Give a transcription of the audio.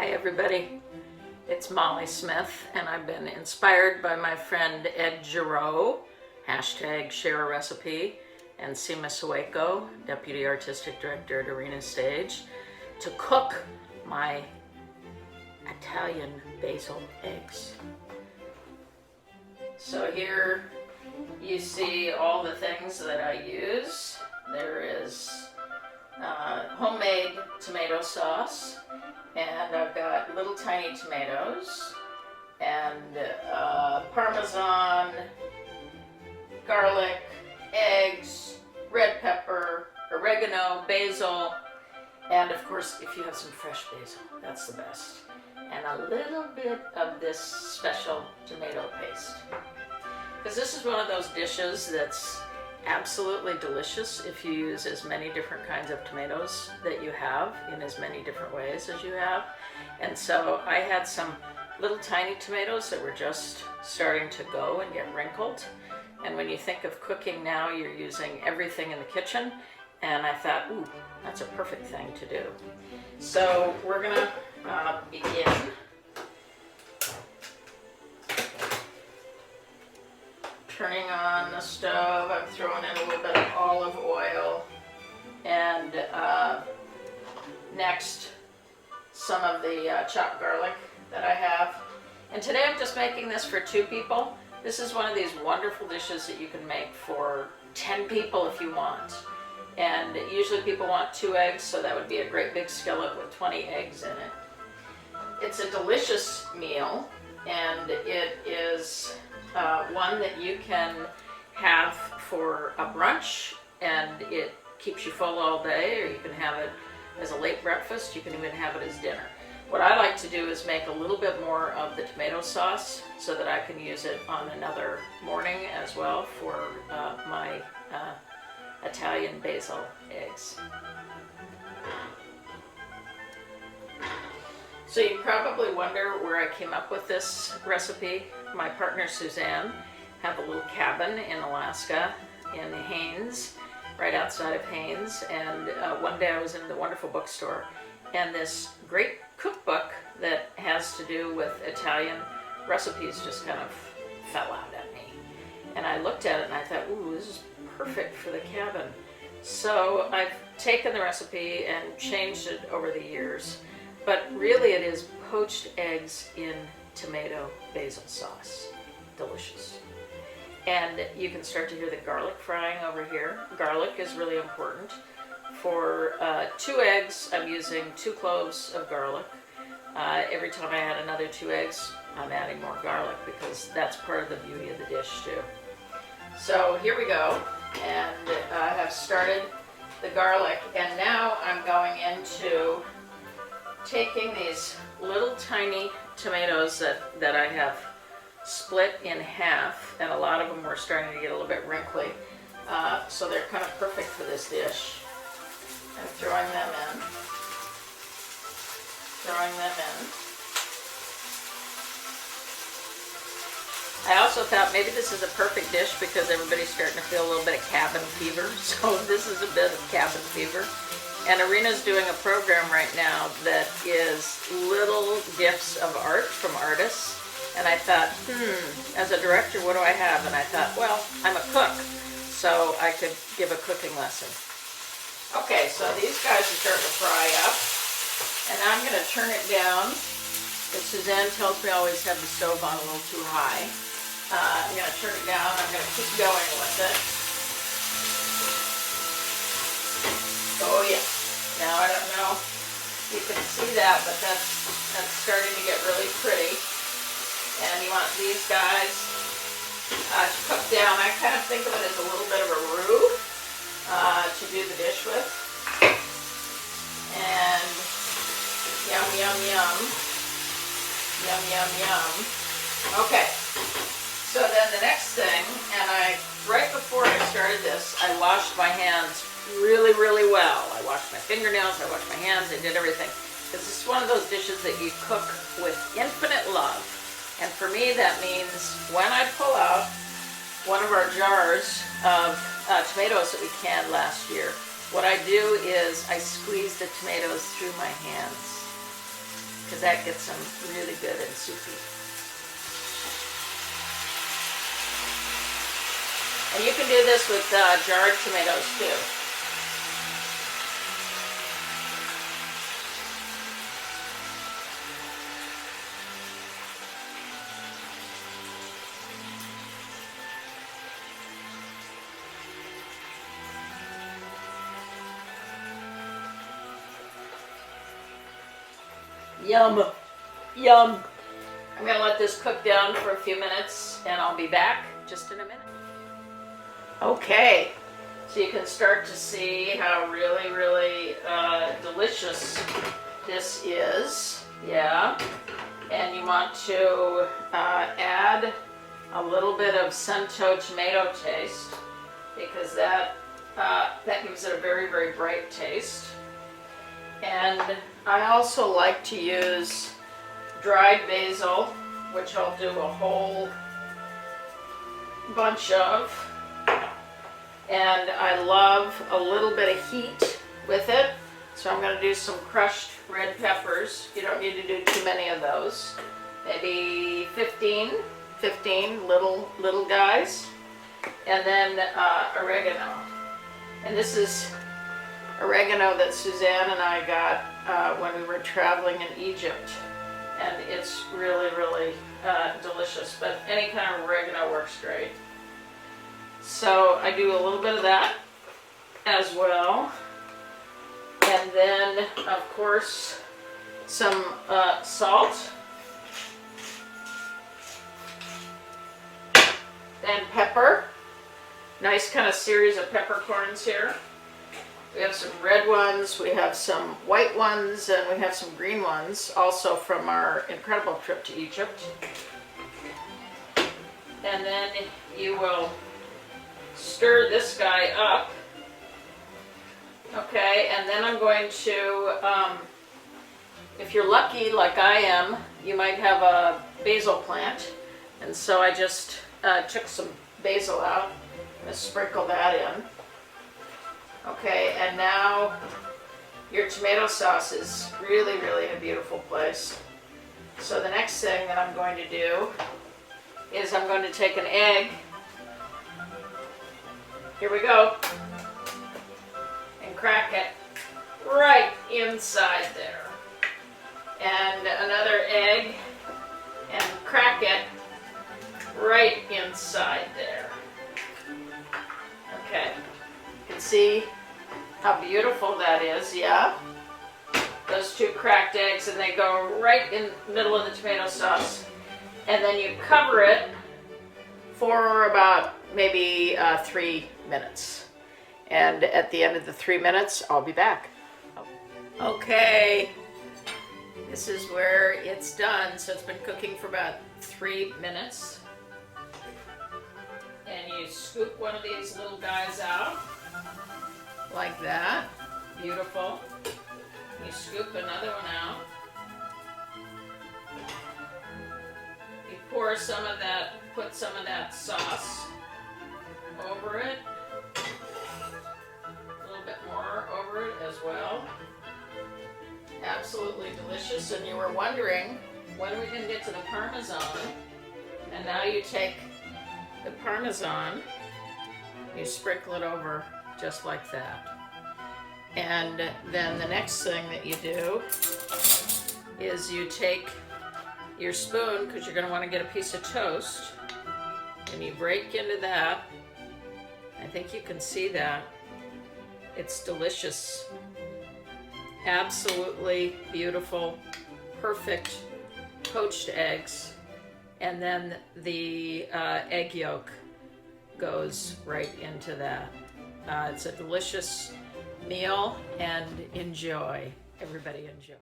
Hi everybody, it's Molly Smith and I've been inspired by my friend Ed Giroux, hashtag share a recipe, and Sima Sueco, Deputy Artistic Director at Arena Stage, to cook my Italian basil eggs. So here you see all the things that I use. There is homemade tomato sauce, and I've got little tiny tomatoes, and Parmesan, garlic, eggs, red pepper, oregano, basil, and of course if you have some fresh basil, that's the best. And a little bit of this special tomato paste. Because this is one of those dishes that's absolutely delicious if you use as many different kinds of tomatoes that you have in as many different ways as you have. And so I had some little tiny tomatoes that were just starting to go and get wrinkled. And when you think of cooking now, you're using everything in the kitchen. And I thought, ooh, that's a perfect thing to do. So we're gonna begin. Turning on the stove, I'm throwing in a little bit of olive oil, and next some of the chopped garlic that I have. And today I'm just making this for 2 people. This is one of these wonderful dishes that you can make for 10 people if you want. And usually people want 2 eggs, so that would be a great big skillet with 20 eggs in it. It's a delicious meal, and it is one that you can have for a brunch, and it keeps you full all day, or you can have it as a late breakfast. You can even have it as dinner. What I like to do is make a little bit more of the tomato sauce so that I can use it on another morning as well for my Italian basil eggs. So you probably wonder where I came up with this recipe. My partner Suzanne had a little cabin in Alaska in Haines, right outside of Haines, and one day I was in the wonderful bookstore, and this great cookbook that has to do with Italian recipes just kind of fell out at me. And I looked at it and I thought, ooh, this is perfect for the cabin. So I've taken the recipe and changed it over the years. But really it is poached eggs in tomato basil sauce. Delicious. And you can start to hear the garlic frying over here. Garlic is really important. For 2 eggs, I'm using 2 cloves of garlic. Every time I add another 2 eggs, I'm adding more garlic because that's part of the beauty of the dish too. So here we go. And I have started the garlic, and now I'm going into taking these little tiny tomatoes that I have split in half, and a lot of them were starting to get a little bit wrinkly, so they're kind of perfect for this dish. I'm throwing them in. I also thought maybe this is a perfect dish because everybody's starting to feel a little bit of cabin fever, so this is a bit of cabin fever. And Arena's doing a program right now that is little gifts of art from artists. And I thought, as a director, what do I have? And I thought, well, I'm a cook, so I could give a cooking lesson. Okay, so these guys are starting to fry up. And I'm going to turn it down. As Suzanne tells me, I always have the stove on a little too high. I'm going to turn it down. I'm going to keep going with it. Oh yeah. Now I don't know if you can see that, but that's starting to get really pretty. And you want these guys to cook down. I kind of think of it as a little bit of a roux to do the dish with. And yum, yum, yum. Yum, yum, yum. Okay. So then the next thing, and right before I started this, I washed my hands really, really well. I washed my fingernails, I washed my hands, I did everything. Because this is one of those dishes that you cook with infinite love. And for me that means when I pull out one of our jars of tomatoes that we canned last year, what I do is I squeeze the tomatoes through my hands. because that gets them really good and soupy. And you can do this with jarred tomatoes too. Yum, yum. I'm gonna let this cook down for a few minutes and I'll be back just in a minute. Okay, so you can start to see how really, really delicious this is. Yeah, and you want to add a little bit of Cento tomato taste because that gives it a very, very bright taste. And I also like to use dried basil, which I'll do a whole bunch of. And I love a little bit of heat with it. So I'm going to do some crushed red peppers. You don't need to do too many of those. Maybe 15 little guys. And then oregano. And this is oregano that Suzanne and I got when we were traveling in Egypt. And it's really, really delicious. But any kind of oregano works great. So I do a little bit of that as well. And then, of course, some salt. And pepper. Nice kind of series of peppercorns here. We have some red ones, we have some white ones, and we have some green ones, also from our incredible trip to Egypt. And then you will stir this guy up. Okay, and then I'm going to, if you're lucky like I am, you might have a basil plant. And so I just took some basil out. I'm going to sprinkle that in. Okay, and now your tomato sauce is really, really a beautiful place. So the next thing that I'm going to do is I'm going to take an egg. Here we go. And crack it right inside there. And another egg and crack it right inside there. Okay, you can see how beautiful that is, yeah? Those two cracked eggs, and they go right in the middle of the tomato sauce. And then you cover it for about maybe 3 minutes. And at the end of the 3 minutes, I'll be back. Okay, this is where it's done. So it's been cooking for about 3 minutes. And you scoop one of these little guys out. Like that. Beautiful. You scoop another one out. You pour some of that, put some of that sauce over it. A little bit more over it as well. Absolutely delicious. And you were wondering, when are we going to get to the Parmesan? And now you take the Parmesan, you sprinkle it over just like that. And then the next thing that you do is you take your spoon, because you're going to want to get a piece of toast, and you break into that. I think you can see that. It's delicious. Absolutely beautiful, perfect poached eggs. And then the egg yolk goes right into that. It's a delicious meal, and enjoy. Everybody enjoy.